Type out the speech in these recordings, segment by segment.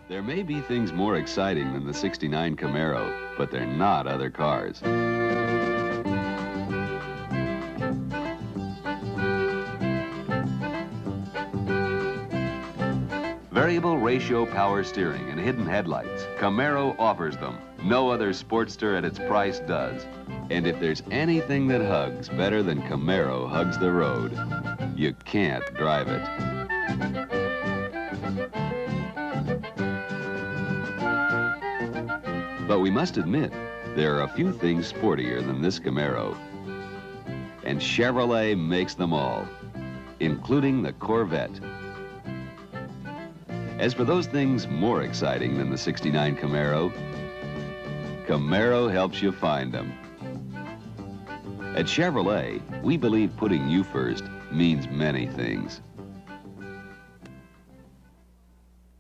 There may be things more exciting than the '69 Camaro, but they're not other cars. Variable ratio power steering and hidden headlights. Camaro offers them. No other Sportster at its price does. And if there's anything that hugs better than Camaro hugs the road, you can't drive it. But we must admit, there are a few things sportier than this Camaro. And Chevrolet makes them all, including the Corvette. As for those things more exciting than the '69 Camaro, Camaro helps you find them. At Chevrolet, we believe putting you first means many things.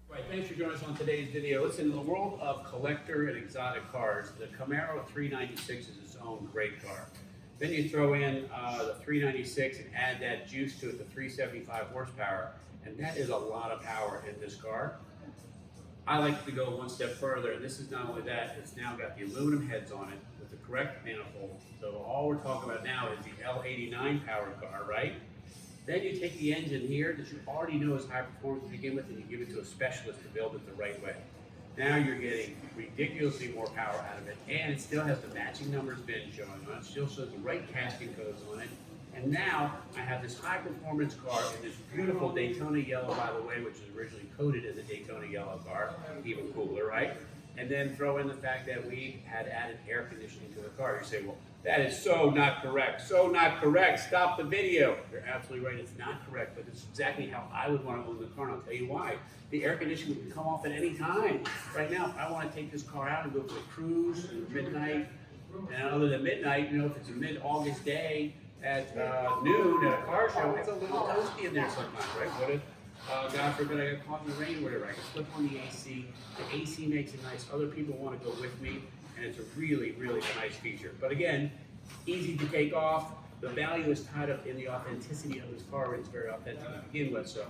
Right, thanks for joining us on today's video. Listen, in the world of collector and exotic cars, the Camaro 396 is its own great car. Then you throw in the 396 and add that juice to it, the 375 horsepower, and that is a lot of power in this car. I like to go one step further, and this is not only that, it's now got the aluminum heads on it with the correct manifold. So all we're talking about now is the L89 powered car, right? Then you take the engine here that you already know is high performance to begin with, and you give it to a specialist to build it the right way. Now you're getting ridiculously more power out of it, and it still has the matching numbers bin showing on it, still shows the right casting codes on it. And now I have this high performance car in this beautiful Daytona yellow, by the way, which was originally coated as a Daytona yellow car, even cooler, right? And then throw in the fact that we had added air conditioning to the car. You say, well, that is so not correct, so not correct. Stop the video. You're absolutely right, it's not correct, but it's exactly how I would want to own the car, and I'll tell you why. The air conditioning can come off at any time. Right now, if I want to take this car out and go for a cruise at midnight, and other than midnight, you know, if it's a mid-August day at noon at a car show, it's a little toasty in there sometimes, right? What if, God forbid, I get caught in the rain or whatever, I can flip on the AC. The AC makes it nice. Other people want to go with me, and it's a really, really nice feature. But again, easy to take off. The value is tied up in the authenticity of this car. It's very authentic to begin with, so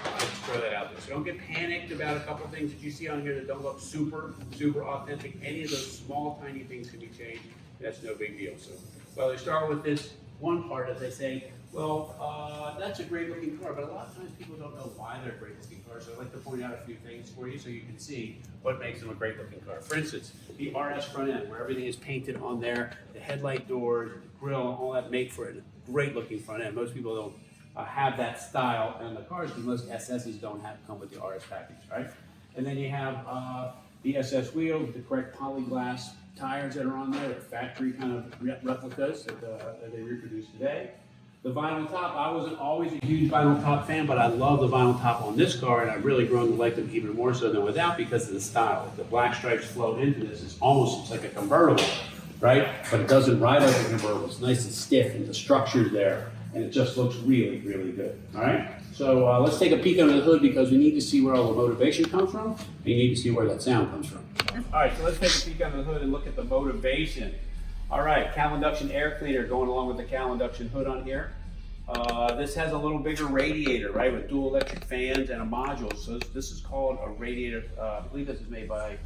I'll just throw that out there. So don't get panicked about a couple things that you see on here that don't look super, super authentic. Any of those small, tiny things can be changed. That's no big deal. So, well, they start with this one part, as they say, well, that's a great looking car, but a lot of times people don't know why they're a great looking car, so I'd like to point out a few things for you so you can see what makes them a great looking car. For instance, the RS front end, where everything is painted on there, the headlight doors, the grille, all that make for a great looking front end. Most people don't have that style in the cars because most SSs don't come with the RS package, right? And then you have the SS wheels with the correct polyglass tires that are on there. They're factory kind of replicas that they reproduce today. The vinyl top, I wasn't always a huge vinyl top fan, but I love the vinyl top on this car, and I've really grown to like them even more so than without because of the style. The black stripes flow into this. It's almost like a convertible, right? But it doesn't ride like a convertible. It's nice and stiff, and the structure's there, and it just looks really, really good, all right? So let's take a peek under the hood because we need to see where all the motivation comes from, and you need to see where that sound comes from. All right, so let's take a peek under the hood and look at the motivation. All right, cowl induction air cleaner going along with the cowl induction hood on here. This has a little bigger radiator, right, with dual electric fans and a module. So this is called a radiator. I believe this is made by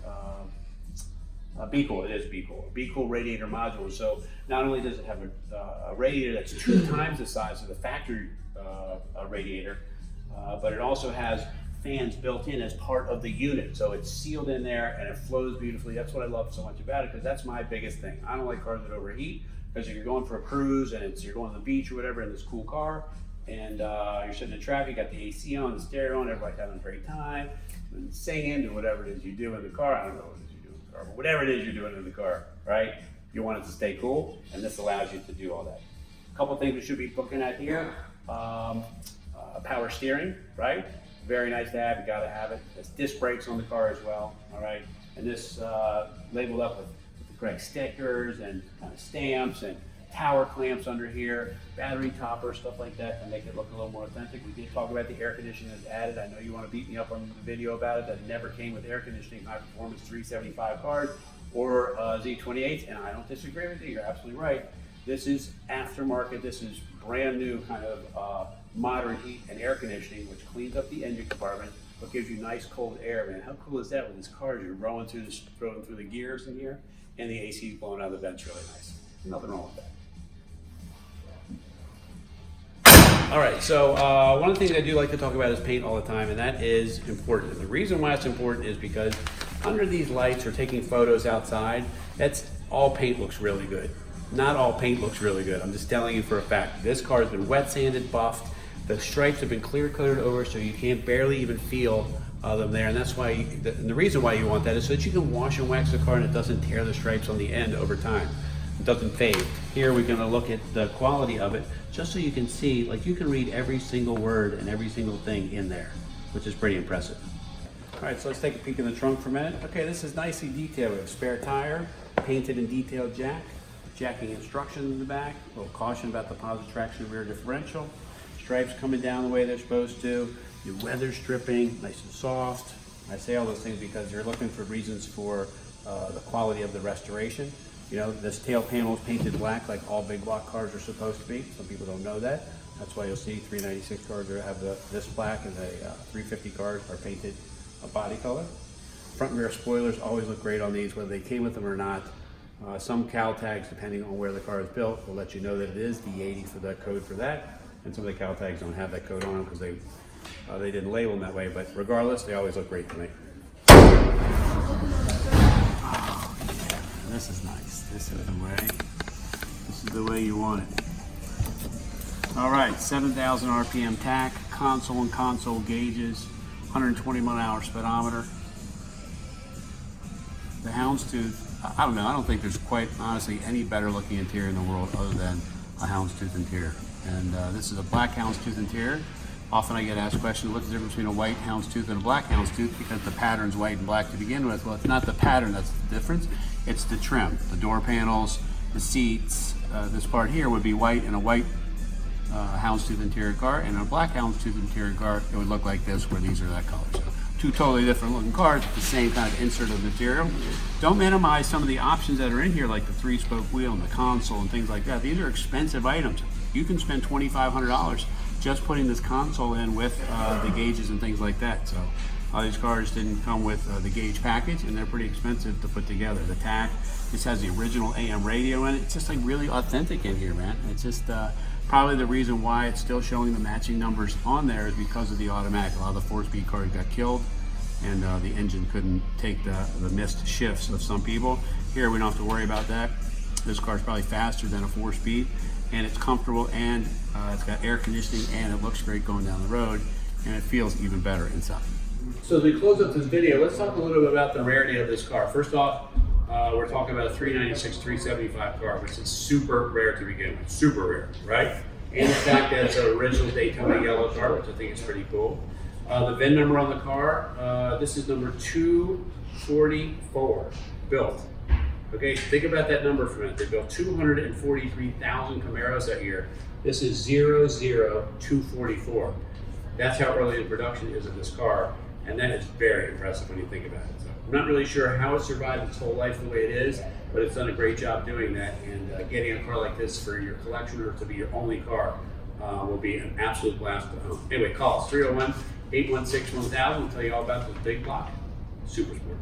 Be-Cool. It is Be-Cool. Be-Cool radiator module. So not only does it have a radiator that's 2 times the size of the factory radiator, but it also has fans built in as part of the unit. So it's sealed in there and it flows beautifully. That's what I love so much about it because that's my biggest thing. I don't like cars that overheat because if you're going for a cruise and you're going to the beach or whatever in this cool car and you're sitting in traffic, you got the AC on, the stereo on, everybody's having a great time, and singing or whatever it is you do in the car. I don't know what it is you do in the car, but whatever it is you're doing in the car, right? You want it to stay cool and this allows you to do all that. A couple things we should be looking at here. Power steering, right? Very nice to have, you gotta have it. There's disc brakes on the car as well, all right? And this labeled up with the correct stickers and kind of stamps and tower clamps under here, battery topper, stuff like that to make it look a little more authentic. We did talk about the air conditioning that's added. I know you wanna beat me up on the video about it. That never came with air conditioning, high performance 375 cars or Z28s, and I don't disagree with you, you're absolutely right. This is aftermarket, this is brand new kind of modern heat and air conditioning, which cleans up the engine compartment, but gives you nice cold air, man. How cool is that with this car? You're rolling through the gears in here, and the AC is blowing out of the vents really nice. Nothing wrong with that. All right, so one of the things I do like to talk about is paint all the time, and that is important. And the reason why it's important is because under these lights or taking photos outside, that's all paint looks really good. Not all paint looks really good. I'm just telling you for a fact. This car has been wet sanded, buffed. The stripes have been clear coated over so you can't barely even feel them there. And that's why, the reason why you want that is so that you can wash and wax the car and it doesn't tear the stripes on the end over time. It doesn't fade. Here we're gonna look at the quality of it just so you can see, like you can read every single word and every single thing in there, which is pretty impressive. All right, so let's take a peek in the trunk for a minute. Okay, this is nicely detailed. We have spare tire, painted and detailed jack, jacking instructions in the back, a little caution about the positive traction rear differential, stripes coming down the way they're supposed to, your weather stripping, nice and soft. I say all those things because you're looking for reasons for the quality of the restoration. You know, this tail panel is painted black like all big block cars are supposed to be. Some people don't know that. That's why you'll see 396 cars have this black, and the 350 cars are painted a body color. Front and rear spoilers always look great on these, whether they came with them or not. Some cowl tags, depending on where the car is built, will let you know that it is D80 for that code for that. And some of the cowl tags don't have that code on them because they didn't label them that way. But regardless, they always look great to me. Oh, yeah. This is nice. This is the way you want it. All right, 7,000 RPM tach, console and console gauges, 120 mile-an-hour speedometer. The houndstooth, I don't know, I don't think there's quite honestly any better looking interior in the world other than a houndstooth interior. And this is a black houndstooth interior. Often I get asked questions, what's the difference between a white houndstooth and a black houndstooth? Because the pattern's white and black to begin with. Well, it's not the pattern that's the difference, it's the trim. The door panels, the seats, this part here would be white in a white houndstooth interior car, and in a black houndstooth interior car, it would look like this, where these are that color. So two totally different looking cars, but the same kind of insert of material. Don't minimize some of the options that are in here, like the 3-spoke wheel and the console and things like that. These are expensive items. You can spend $2,500 just putting this console in with the gauges and things like that. So these cars didn't come with the gauge package, and they're pretty expensive to put together. The tach, this has the original AM radio in it. It's just like really authentic in here, man. It's just probably the reason why it's still showing the matching numbers on there is because of the automatic. A lot of the 4-speed cars got killed, and the engine couldn't take the missed shifts of some people. Here we don't have to worry about that. This car's probably faster than a 4-speed, and it's comfortable, and it's got air conditioning, and it looks great going down the road, and it feels even better inside. So as we close up this video, let's talk a little bit about the rarity of this car. First off, we're talking about a 396 375 car, which is super rare to begin with, super rare, right? And the fact that it's an original Daytona yellow car, which I think is pretty cool. The VIN number on the car, this is number 244, built. Okay, so think about that number for a minute. They built 243,000 Camaros that year. This is 00244. That's how early the production is of this car, and that is very impressive when you think about it. So I'm not really sure how it survived its whole life the way it is, but it's done a great job doing that, and getting a car like this for your collection or to be your only car will be an absolute blast to own. Anyway, call us 301-816-1000. We'll tell you all about this big block Super Sport.